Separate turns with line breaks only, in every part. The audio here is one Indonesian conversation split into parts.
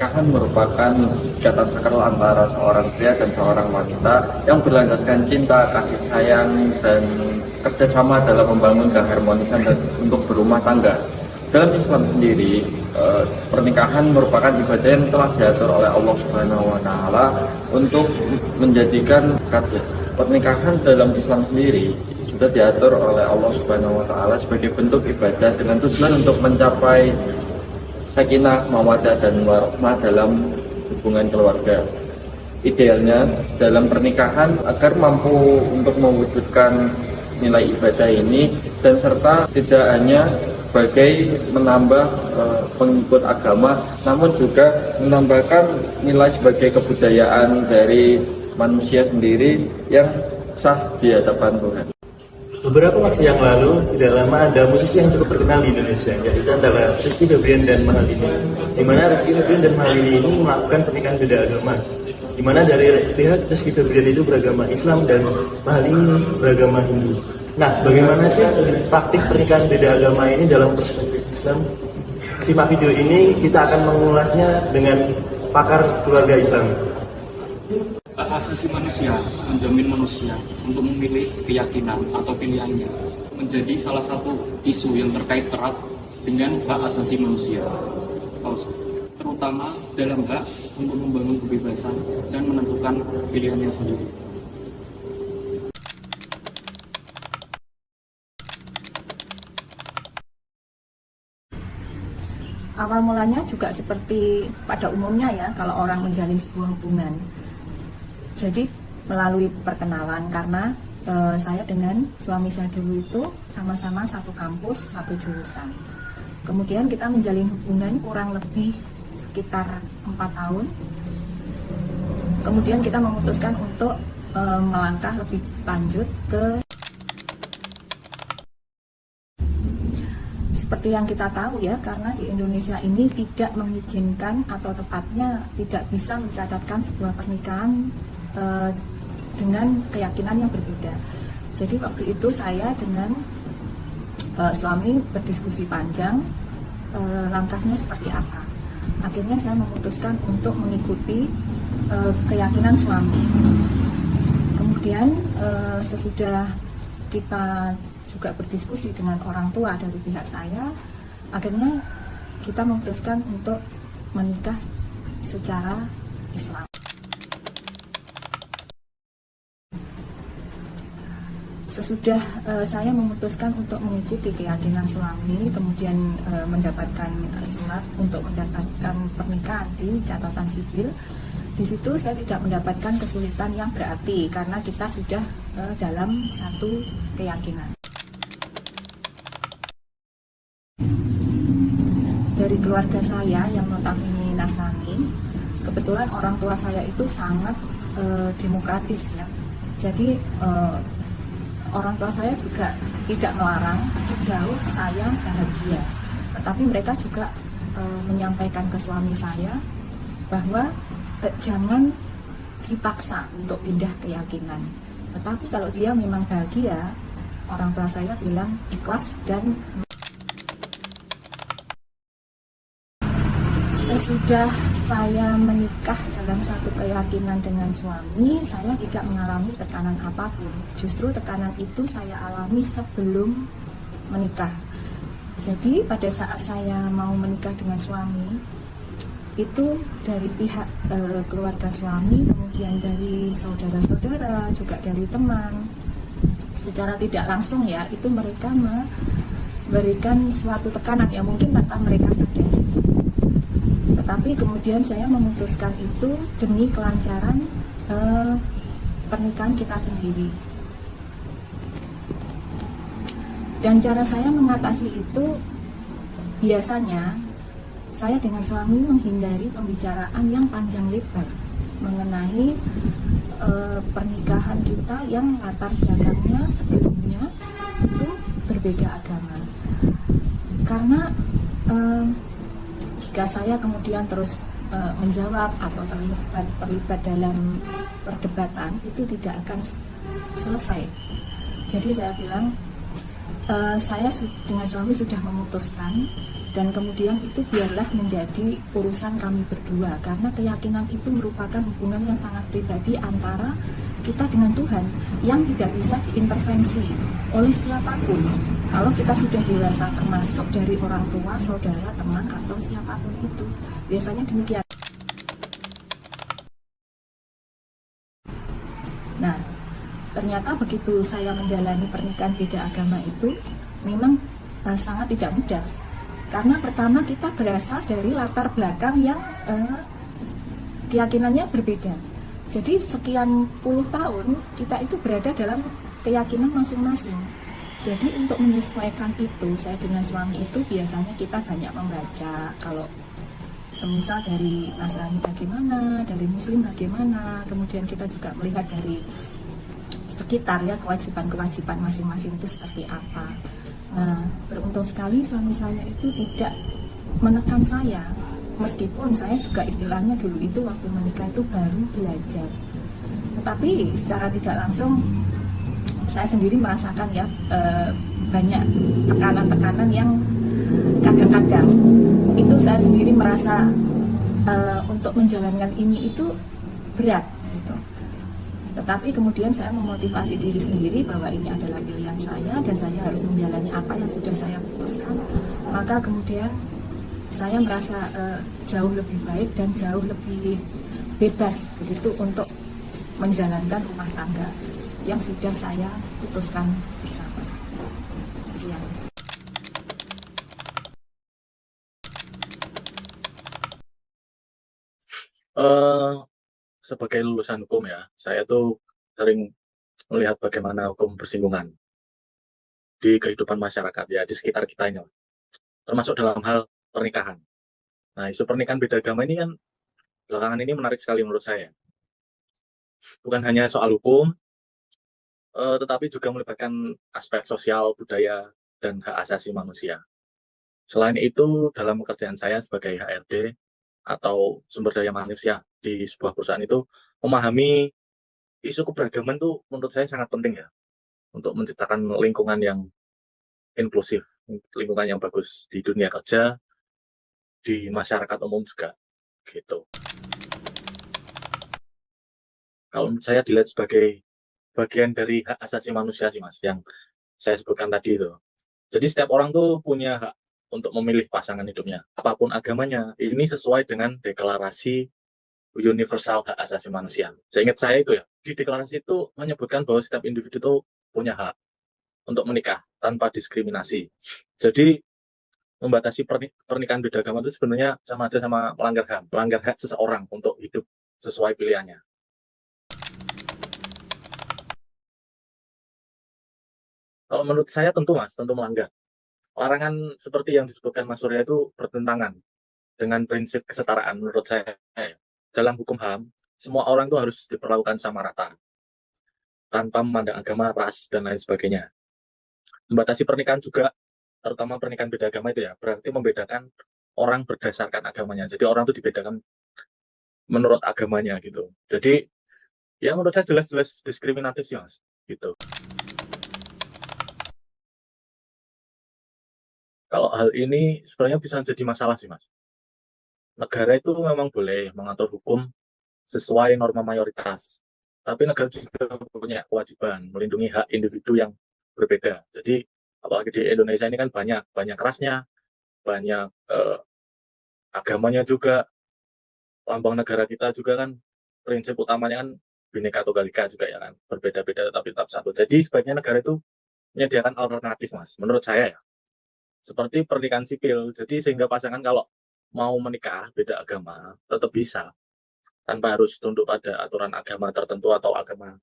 Pernikahan merupakan ikatan sakral antara seorang pria dan seorang wanita yang berlandaskan cinta, kasih sayang, dan kerjasama dalam membangun keharmonisan dan untuk berumah tangga. Dalam Islam sendiri, pernikahan merupakan ibadah yang telah diatur oleh Allah Subhanahu wa Ta'ala untuk menjadikan pernikahan dalam Islam sendiri sudah diatur oleh Allah Subhanahu wa Ta'ala sebagai bentuk ibadah dengan tujuan untuk mencapai sakinah, mawaddah, dan warahmah dalam hubungan keluarga. Idealnya dalam pernikahan agar mampu untuk mewujudkan nilai ibadah ini dan serta tidak hanya sebagai menambah pengikut agama, namun juga menambahkan nilai sebagai kebudayaan dari manusia sendiri yang sah di hadapan Tuhan.
Beberapa waktu yang lalu, tidak lama ada musisi yang cukup terkenal di Indonesia, yaitu antara Rizky Febian dan Mahalini. Di mana Rizky Febian dan Mahalini ini melakukan pernikahan beda agama. Di mana dari pihak Rizky Febian itu beragama Islam dan Mahalini beragama Hindu. Nah, bagaimana sih praktik pernikahan beda agama ini dalam perspektif Islam? Simak video ini, kita akan mengulasnya dengan pakar keluarga Islam.
Hak asasi manusia menjamin manusia untuk memilih keyakinan atau pilihannya menjadi salah satu isu yang terkait erat dengan hak asasi manusia, terutama dalam hak untuk membangun kebebasan dan menentukan pilihannya sendiri.
Awal mulanya juga seperti pada umumnya ya, kalau orang menjalin sebuah hubungan. Jadi melalui perkenalan, karena saya dengan suami saya dulu itu sama-sama satu kampus, satu jurusan. Kemudian kita menjalin hubungan kurang lebih sekitar 4 tahun. Kemudian kita memutuskan untuk melangkah lebih lanjut ke seperti yang kita tahu ya, karena di Indonesia ini tidak mengizinkan atau tepatnya tidak bisa mencatatkan sebuah pernikahan dengan keyakinan yang berbeda. Jadi waktu itu saya dengan suami berdiskusi panjang langkahnya seperti apa. Akhirnya saya memutuskan untuk mengikuti keyakinan suami. Kemudian sesudah kita juga berdiskusi dengan orang tua dari pihak saya, akhirnya kita memutuskan untuk menikah secara Islam. Sesudah saya memutuskan untuk mengikuti keyakinan suami, kemudian mendapatkan surat untuk mendapatkan pernikahan di catatan sipil. Di situ saya tidak mendapatkan kesulitan yang berarti karena kita sudah dalam satu keyakinan. Dari keluarga saya yang notabene Nasrani, kebetulan orang tua saya itu sangat demokratis ya. Jadi orang tua saya juga tidak melarang sejauh saya bahagia. Tetapi mereka juga menyampaikan ke suami saya bahwa jangan dipaksa untuk pindah keyakinan. Tetapi kalau dia memang bahagia, orang tua saya bilang ikhlas. Dan sesudah saya menikah dalam satu keyakinan dengan suami, saya tidak mengalami tekanan apapun. Justru tekanan itu saya alami sebelum menikah. Jadi pada saat saya mau menikah dengan suami, itu dari pihak keluarga suami, kemudian dari saudara-saudara, juga dari teman, secara tidak langsung ya, itu mereka memberikan suatu tekanan yang mungkin tanpa mereka sadari. Tetapi kemudian saya memutuskan itu demi kelancaran pernikahan kita sendiri. Dan cara saya mengatasi itu, biasanya saya dengan suami menghindari pembicaraan yang panjang lebar mengenai pernikahan kita yang latar belakangnya sebelumnya itu berbeda agama. Karena jika saya kemudian terus menjawab atau terlibat dalam perdebatan, itu tidak akan selesai. Jadi saya bilang, saya dengan suami sudah memutuskan Dan kemudian itu biarlah menjadi urusan kami berdua, karena keyakinan itu merupakan hubungan yang sangat pribadi antara kita dengan Tuhan yang tidak bisa diintervensi oleh siapapun. Kalau kita sudah dewasa, termasuk dari orang tua, saudara, teman, atau siapapun itu, biasanya demikian. Nah, ternyata begitu saya menjalani pernikahan beda agama itu memang sangat tidak mudah. Karena pertama kita berasal dari latar belakang yang keyakinannya berbeda. Jadi sekian puluh tahun kita itu berada dalam keyakinan masing-masing. Jadi untuk menyesuaikan itu, saya dengan suami itu biasanya kita banyak membaca. Kalau semisal dari Nasrani bagaimana, dari Muslim bagaimana, kemudian kita juga melihat dari sekitar ya kewajiban-kewajiban masing-masing itu seperti apa. Nah, beruntung sekali suami saya itu tidak menekan saya, meskipun saya juga istilahnya dulu itu waktu menikah itu baru belajar. Tetapi secara tidak langsung saya sendiri merasakan ya banyak tekanan-tekanan yang kadang-kadang itu saya sendiri merasa untuk menjalankan ini itu berat gitu. Tetapi kemudian saya memotivasi diri sendiri bahwa ini adalah pilihan saya dan saya harus menjalani apa yang sudah saya putuskan. Maka kemudian saya merasa jauh lebih baik dan jauh lebih bebas begitu untuk menjalankan rumah tangga yang sudah saya putuskan bersama. Sekian.
Sebagai lulusan hukum ya, saya tuh sering melihat bagaimana hukum bersinggungan di kehidupan masyarakat ya, di sekitar kita ini, termasuk dalam hal pernikahan. Nah, isu pernikahan beda agama ini kan belakangan ini menarik sekali menurut saya. Bukan hanya soal hukum, tetapi juga melibatkan aspek sosial, budaya, dan hak asasi manusia. Selain itu, dalam pekerjaan saya sebagai HRD atau sumber daya manusia di sebuah perusahaan itu, memahami isu keberagaman itu menurut saya sangat penting ya, untuk menciptakan lingkungan yang inklusif, lingkungan yang bagus di dunia kerja, di masyarakat umum juga, gitu. Kalau menurut saya dilihat sebagai bagian dari hak asasi manusia sih mas, yang saya sebutkan tadi itu. Jadi setiap orang tuh punya hak untuk memilih pasangan hidupnya, apapun agamanya. Ini sesuai dengan deklarasi universal hak asasi manusia. Seingat saya itu ya, di deklarasi itu menyebutkan bahwa setiap individu itu punya hak untuk menikah tanpa diskriminasi. Jadi membatasi pernikahan beda agama itu sebenarnya sama aja sama melanggar hak seseorang untuk hidup sesuai pilihannya. Kalau menurut saya tentu mas, tentu melanggar. Larangan seperti yang disebutkan Mas Surya itu bertentangan dengan prinsip kesetaraan menurut saya. Dalam hukum HAM, semua orang itu harus diperlakukan sama rata, tanpa memandang agama, ras, dan lain sebagainya. Membatasi pernikahan juga, terutama pernikahan beda agama itu ya, berarti membedakan orang berdasarkan agamanya. Jadi orang itu dibedakan menurut agamanya gitu. Jadi ya menurut saya jelas-jelas diskriminatif sih mas, gitu. Kalau hal ini sebenarnya bisa jadi masalah sih mas. Negara itu memang boleh mengatur hukum sesuai norma mayoritas, tapi negara juga punya kewajiban melindungi hak individu yang berbeda. Jadi apalagi di Indonesia ini kan banyak rasnya, banyak agamanya juga. Lambang negara kita juga kan prinsip utamanya kan Bhinneka Tunggal Ika juga ya kan, berbeda-beda tapi tetap satu. Jadi sebaiknya negara itu menyediakan alternatif mas, menurut saya ya. Seperti pernikahan sipil, jadi sehingga pasangan kalau mau menikah beda agama tetap bisa, tanpa harus tunduk pada aturan agama tertentu atau agama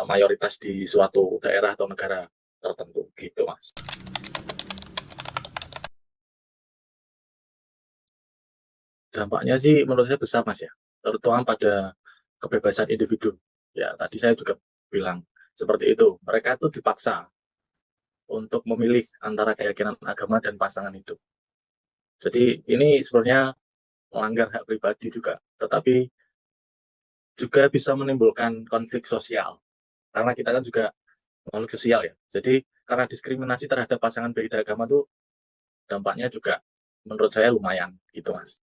mayoritas di suatu daerah atau negara tertentu gitu mas. Dampaknya sih menurut saya besar mas ya, terutama pada kebebasan individu. Ya tadi saya juga bilang seperti itu, mereka tuh dipaksa untuk memilih antara keyakinan agama dan pasangan hidup. Jadi ini sebenarnya melanggar hak pribadi juga, tetapi juga bisa menimbulkan konflik sosial. Karena kita kan juga makhluk sosial ya. Jadi karena diskriminasi terhadap pasangan beda agama tuh dampaknya juga menurut saya lumayan gitu Mas.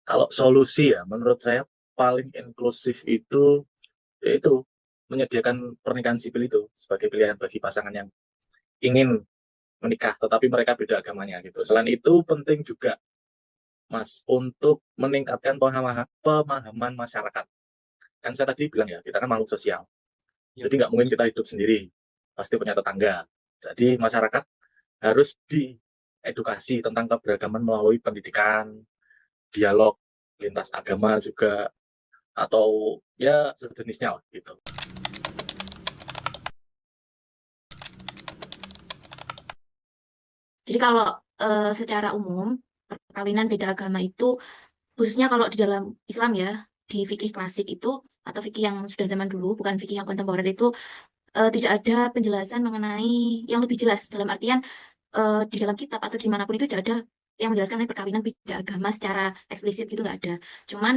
Kalau solusi ya menurut saya paling inklusif itu yaitu menyediakan pernikahan sipil itu sebagai pilihan bagi pasangan yang ingin menikah tetapi mereka beda agamanya gitu. Selain itu penting juga Mas untuk meningkatkan pemahaman masyarakat. Kan saya tadi bilang ya, kita kan makhluk sosial. Jadi nggak mungkin kita hidup sendiri, pasti punya tetangga. Jadi masyarakat harus diedukasi tentang keberagaman melalui pendidikan, dialog lintas agama juga, atau ya sejenisnya lah gitu.
Jadi kalau secara umum perkawinan beda agama itu khususnya kalau di dalam Islam ya, di fikih klasik itu atau fikih yang sudah zaman dulu, bukan fikih yang kontemporer itu tidak ada penjelasan mengenai yang lebih jelas dalam artian di dalam kitab atau dimanapun itu tidak ada yang menjelaskan mengenai perkawinan beda agama secara eksplisit gitu nggak ada. Cuman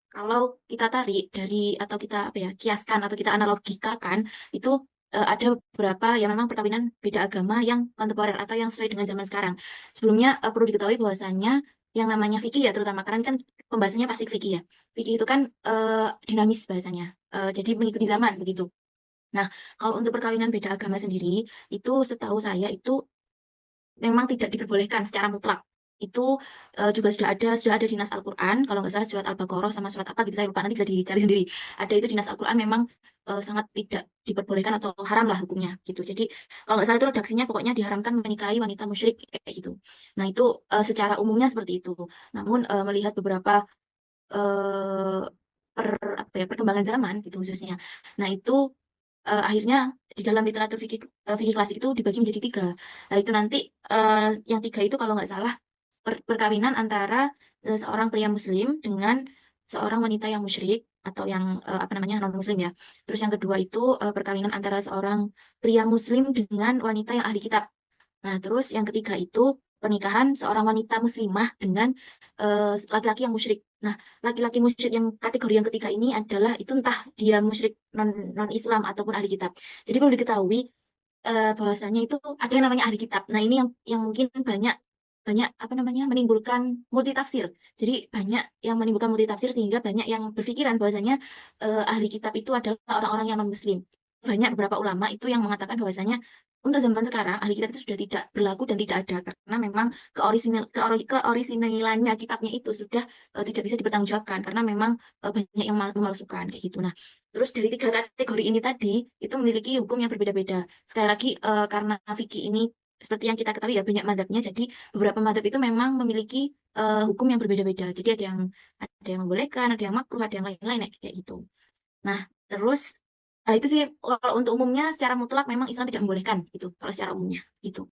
kalau kita tarik dari atau kita apa ya kiaskan atau kita analogikakan itu ada beberapa yang memang perkawinan beda agama yang kontemporer atau yang sesuai dengan zaman sekarang. Sebelumnya perlu diketahui bahwasannya yang namanya fikih ya terutama karena kan pembahasannya pasti fikih ya. Fikih itu kan dinamis bahasanya. Jadi mengikuti zaman begitu. Nah, kalau untuk perkawinan beda agama sendiri, itu setahu saya itu memang tidak diperbolehkan secara mutlak. Itu juga sudah ada di nas Al-Quran, kalau nggak salah surat Al-Baqarah sama surat apa gitu, saya lupa, nanti bisa dicari sendiri. Ada itu di nas Al-Quran memang sangat tidak diperbolehkan atau haram lah hukumnya gitu. Jadi kalau nggak salah itu redaksinya pokoknya diharamkan menikahi wanita musyrik kayak gitu. Nah itu secara umumnya seperti itu. Namun melihat beberapa eh, perkembangan zaman gitu khususnya. Nah itu akhirnya di dalam literatur fikih klasik itu dibagi menjadi tiga. Nah itu nanti yang tiga itu kalau nggak salah perkawinan antara seorang pria muslim dengan seorang wanita yang musyrik atau yang apa namanya non muslim ya. Terus yang kedua itu perkawinan antara seorang pria muslim dengan wanita yang ahli kitab. Nah, terus yang ketiga itu pernikahan seorang wanita muslimah dengan laki-laki yang musyrik. Nah, laki-laki musyrik yang kategori yang ketiga ini adalah itu entah dia musyrik non Islam ataupun ahli kitab. Jadi perlu diketahui bahwasanya itu ada yang namanya ahli kitab. Nah, ini yang mungkin banyak banyak apa namanya menimbulkan multitafsir. Jadi banyak yang menimbulkan multitafsir sehingga banyak yang berpikiran bahwasanya ahli kitab itu adalah orang-orang yang non muslim. Banyak beberapa ulama itu yang mengatakan bahwasanya untuk zaman sekarang ahli kitab itu sudah tidak berlaku dan tidak ada karena memang keorisinalannya kitabnya itu sudah tidak bisa dipertanggungjawabkan karena memang banyak yang memalsukan kayak gitu. Nah, terus dari tiga kategori ini tadi itu memiliki hukum yang berbeda-beda. Sekali lagi karena fikih ini seperti yang kita ketahui ya banyak madhabnya, jadi beberapa madhab itu memang memiliki hukum yang berbeda-beda. Jadi ada yang membolehkan, ada yang makruh, ada yang lain-lain kayak gitu. Nah, terus itu sih kalau untuk umumnya secara mutlak memang Islam tidak membolehkan gitu kalau secara umumnya gitu.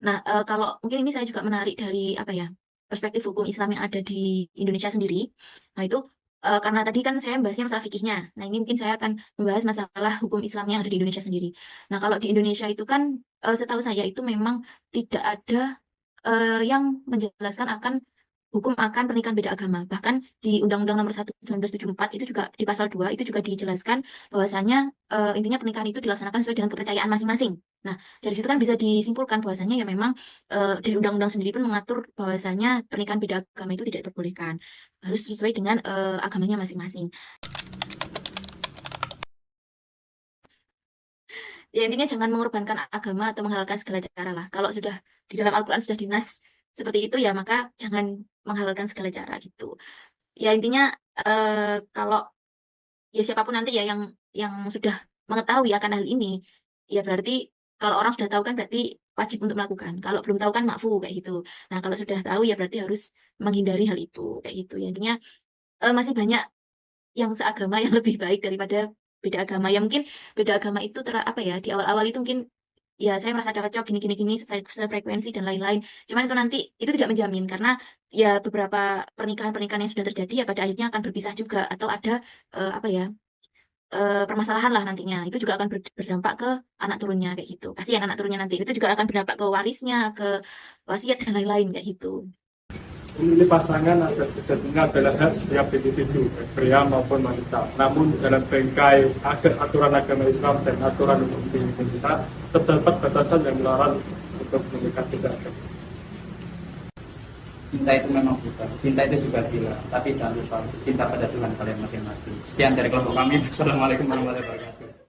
Nah, kalau mungkin ini saya juga menarik dari apa ya perspektif hukum Islam yang ada di Indonesia sendiri. Nah, itu karena tadi kan saya membahasnya masalah fikihnya. Nah, ini mungkin saya akan membahas masalah hukum Islam yang ada di Indonesia sendiri. Nah, kalau di Indonesia itu kan setahu saya itu memang tidak ada yang menjelaskan akan hukum akan pernikahan beda agama. Bahkan di Undang-Undang Nomor 1 1974 itu juga di pasal 2 itu juga dijelaskan bahwasanya intinya pernikahan itu dilaksanakan sesuai dengan kepercayaan masing-masing. Nah, dari situ kan bisa disimpulkan bahwasanya ya memang dari undang-undang sendiri pun mengatur bahwasanya pernikahan beda agama itu tidak diperbolehkan. Harus sesuai dengan agamanya masing-masing. Ya intinya jangan mengorbankan agama atau menghalalkan segala cara lah. Kalau sudah di dalam Al-Quran sudah dinas seperti itu ya maka jangan menghalalkan segala cara gitu. Ya intinya kalau ya siapapun nanti ya yang sudah mengetahui akan hal ini, ya berarti kalau orang sudah tahu kan berarti wajib untuk melakukan. Kalau belum tahu kan makfu kayak gitu. Nah kalau sudah tahu ya berarti harus menghindari hal itu kayak gitu. Ya intinya masih banyak yang seagama yang lebih baik daripada beda agama. Ya mungkin beda agama itu apa ya di awal-awal itu mungkin ya saya merasa cocok gini sefrekuensi dan lain-lain. Cuman itu nanti itu tidak menjamin karena ya beberapa pernikahan-pernikahan yang sudah terjadi ya pada akhirnya akan berpisah juga atau ada apa ya permasalahan lah nantinya. Itu juga akan berdampak ke anak turunnya kayak gitu. Kasihan anak turunnya nanti. Itu juga akan berdampak ke warisnya, ke wasiat dan lain-lain kayak gitu.
Memilih pasangan sejatinya adalah hak setiap individu, pria maupun wanita. Namun dalam bingkai aturan agama Islam dan aturan hukum di Indonesia terdapat batasan yang melarang untuk menikah beda agama.
Cinta itu memang buta, cinta itu juga gila, tapi jangan lupa cinta pada Tuhan kalian masing-masing. Sekian dari kelompok kami. Assalamualaikum warahmatullahi wabarakatuh.